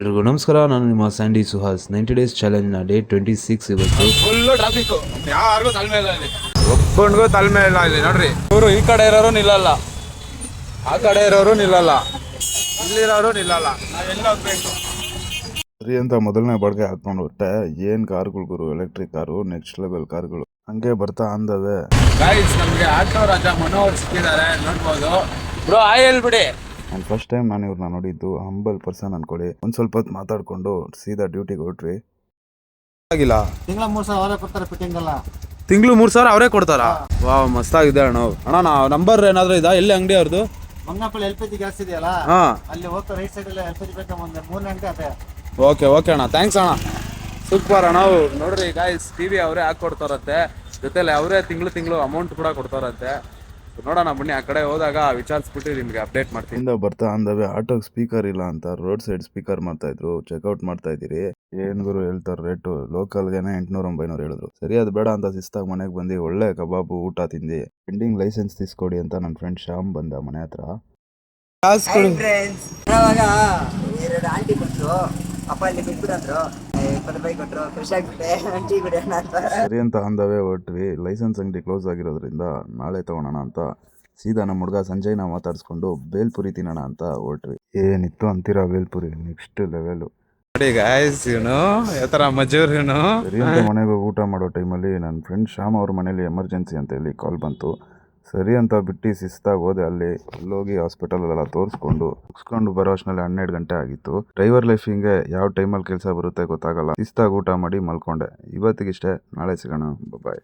ಎಲ್ರಿಗೂ ನಮಸ್ಕಾರ. ನಾನು ನಿಮ್ಮ ಸ್ಯಾಂಡಿ ಸುಹಾಸ್. 90 ಡೇಸ್ ಚಾಲೆಂಜ್ನ ಡೇ 26 ಇವತ್ತು. ಫುಲ್ಲು ಟ್ರಾಫಿಕ್, ಯಾರಿಗೂ ತಾಳ್ಮೆ ಇಲ್ಲ ಇಲ್ಲಿ, ಒಬ್ಬನಿಗೂ ತಾಳ್ಮೆ ಇಲ್ಲ ಇಲ್ಲಿ. ನೋಡ್ರಿ, ಇವರು ಈ ಕಡೆ ಇರೋರು ನಿಲ್ಲಲ್ಲ, ಆ ಕಡೆ ಇರೋರು ನಿಲ್ಲಲ್ಲ, ಇಲ್ಲಿರೋರು ನಿಲ್ಲಲ್ಲ. ನಾವೆಲ್ಲ ಹೋಗ್ಬೇಕು ಸರಿ ಅಂತ ಮೊದಲನೇ ಬಾಡಿಗೆ ಹಾಕೊಂಡು ಹೊಟ್ಟೆ. ಏನ್ ಕಾರ್ಗಳು ಗುರು, ಎಲೆಕ್ಟ್ರಿಕ್ ಕಾರು, ನೆಕ್ಸ್ಟ್ ಲೆವೆಲ್ ಕಾರ್ಗಳು. ಹಂಗೆ ಬರ್ತಾ ಅಂದವೆ ಗೈಸ್, ನಮ್ಗೆ ಆಟೋ ರಾಜ ಮನೋಹರ್ ಸಿಕ್ಕಿದ್ದಾರೆ, ನೋಡ್ಬೋದು. ಬ್ರೋ ಆಯ್ ಹೇಳ್ಬಿಡಿ. ನಾನು ಫಸ್ಟ್ ಟೈಮ್ ನಾನು ಇವ್ರನ್ನ ನೋಡಿದ್ದು. ಹಂಬಲ್ ಪರ್ಸನ್ ಅನ್ಕೊಳ್ಳಿ. ಒಂದ್ ಸ್ವಲ್ಪ ಹೊತ್ತು ಮಾತಾಡ್ಕೊಂಡು ಸೀದಾ ಡ್ಯೂಟಿಗೆ ಹೊಟ್ರಿ. ಆಗಿಲ್ಲ, ತಿಂಗಳ 3,000 ಅವರೇ ಕೊಡ್ತಾರೆ ಫಿಟ್ಟಿಂಗ್ ಎಲ್ಲ. ತಿಂಗಳು 3,000 ಅವರೇ ಕೊಡ್ತಾರಾ? ವಾವ್, ಮಸ್ತಾಗಿದೆ ಅಣ್ಣ. ಅಣ್ಣ ನಂಬರ್ ಏನಾದ್ರು ಇದಾ? ಎಲ್ಲಿ ಅಂಗಡಿ ಅವ್ರದ್ದು? ಮಂಗನಪಲ್ಲಿ LPG ಗ್ಯಾಸ್ ಇದೆಯಲ್ಲ, ಹಾ, ಅಲ್ಲಿ ಹೋಗ್ತಾ ರೈಟ್ ಸೈಡ್ ಎಲ್ಲ LPG ಬೇಕಾ, ಒಂದು 3 ಗಂಟೆ ಅದೇ. ಓಕೆ ಓಕೆ ಅಣ್ಣ, ಥ್ಯಾಂಕ್ಸ್ ಅಣ್ಣ, ಸೂಪರ್ ಅಣ್ಣ. ನೋಡ್ರಿ ಗಾಯ್ಸ್, ಟಿವಿ ಅವರೇ ಹಾಕೊಡ್ತಾರತ್ತೆ, ಜೊತೆಲಿ ಅವರೇ ತಿಂಗಳು ಅಮೌಂಟ್ ಕೂಡ ಕೊಡ್ತಾರತ್ತೆ. ನೋಡೋಣ ಬನ್ನಿ, ಆ ಕಡೆ ಹೋದಾಗ ವಿಚಾರಿಸ್ಬಿಟ್ಟು ನಿಮ್ಗೆ ಅಪ್ಡೇಟ್ ಮಾಡ್ತೀನಿ. ಇಂದ ಬರ್ತಾ ಅಂದವೆ ಆಟೋಗೆ ಸ್ಪೀಕರ್ ಇಲ್ಲ ಅಂತ ರೋಡ್ ಸೈಡ್ ಸ್ಪೀಕರ್ ಮಾಡ್ತಾ ಇದ್ರು. ಚೆಕ್ಔಟ್ ಮಾಡ್ತಾ ಇದ್ದೀರಿ. ಏನ್ ಗುರು ಹೇಳ್ತಾರೆ ರೇಟು? ಲೋಕಲ್ಗೆನೆ 800-900 ಹೇಳಿದ್ರು. ಸರಿ ಅದು ಬೇಡ ಅಂತ ಶಿಸ್ತಾಗಿ ಮನೆಗೆ ಬಂದು ಒಳ್ಳೆ ಕಬಾಬು ಊಟ ತಿಂದಿ. ಪೆಂಡಿಂಗ್ ಲೈಸೆನ್ಸ್ ತಿಸ್ಕೊಡಿ ಅಂತ ನನ್ನ ಫ್ರೆಂಡ್ ಶ್ಯಾಮ್ ಬಂದ ಮನೆ ಹತ್ರ. ಅವಾಗ 2 ಆಂಟಿ ಬಂದ್ರು, ಅಪ್ಪ ಇಲ್ಲಿ ಬಿಟ್ಬಿಡಂದ್ರು, 20 ರೂಪಾಯಿ ಕೊಟ್ಟರು, ಖುಷಿ ಆಗ್ಬಿಟ್ಟೆ. ಟೀ ಕುಡಿಯೋಣ ಅಂತ. ಸರಿ ಅಂತ ಅಂದವೆ ಹೊಟ್ವಿ. ಲೈಸೆನ್ಸ್ ಅಂಗಡಿ ಕ್ಲೋಸ್ ಆಗಿರೋದ್ರಿಂದ ನಾಳೆ ತಗೊಳೋಣ ಅಂತ ಸೀದಾ ನಮ್ಮ ಹುಡುಗ ಸಂಜಯ್ನ ಮಾತಾಡಿಸ್ಕೊಂಡು ಬೇಲ್ಪುರಿ ತಿನ್ನೋಣ ಅಂತ ಹೊಟ್ವಿ. ಏನಿತ್ತು ಅಂತೀರಾ ಬೇಲ್ಪುರಿ, ನೆಕ್ಸ್ಟ್ ಲೆವೆಲ್. ನೋಡಿ ಗಾಯ್ಸ್, ಇವನು ಯಾವ ತರ ಮಜೂರ್ ಇವನು. ಸರಿ ಅಂತ ಮನೆಗೆ ಊಟ ಮಾಡೋ ಟೈಮಲ್ಲಿ ನನ್ನ ಫ್ರೆಂಡ್ ಶ್ಯಾಮ್ ಅವ್ರ ಮನೇಲಿ ಎಮರ್ಜೆನ್ಸಿ ಅಂತ ಹೇಳಿ ಕಾಲ್ ಬಂತು. ಸರಿ ಅಂತ ಬಿಟ್ಟು ಶಿಸ್ತಾಗಿ ಹೋದೆ. ಅಲ್ಲೋಗಿ ಹಾಸ್ಪಿಟಲೆಲ್ಲ ತೋರಿಸ್ಕೊಂಡು ಮುಗಿಸ್ಕೊಂಡು ಬರೋ ಅಷ್ಟರಲ್ಲಿ 12 ಗಂಟೆ ಆಗಿತ್ತು. ಡ್ರೈವರ್ ಲೈಫ್ ಹಿಂಗೆ ಯಾವ ಟೈಮಲ್ಲಿ ಕೆಲಸ ಬರುತ್ತೆ ಗೊತ್ತಾಗಲ್ಲ. ಶಿಸ್ತಾಗಿ ಊಟ ಮಾಡಿ ಮಲ್ಕೊಂಡೆ. ಇವತ್ತಿಗಿಷ್ಟೇ, ನಾಳೆ ಸಿಗೋಣ, ಬಾಯ್.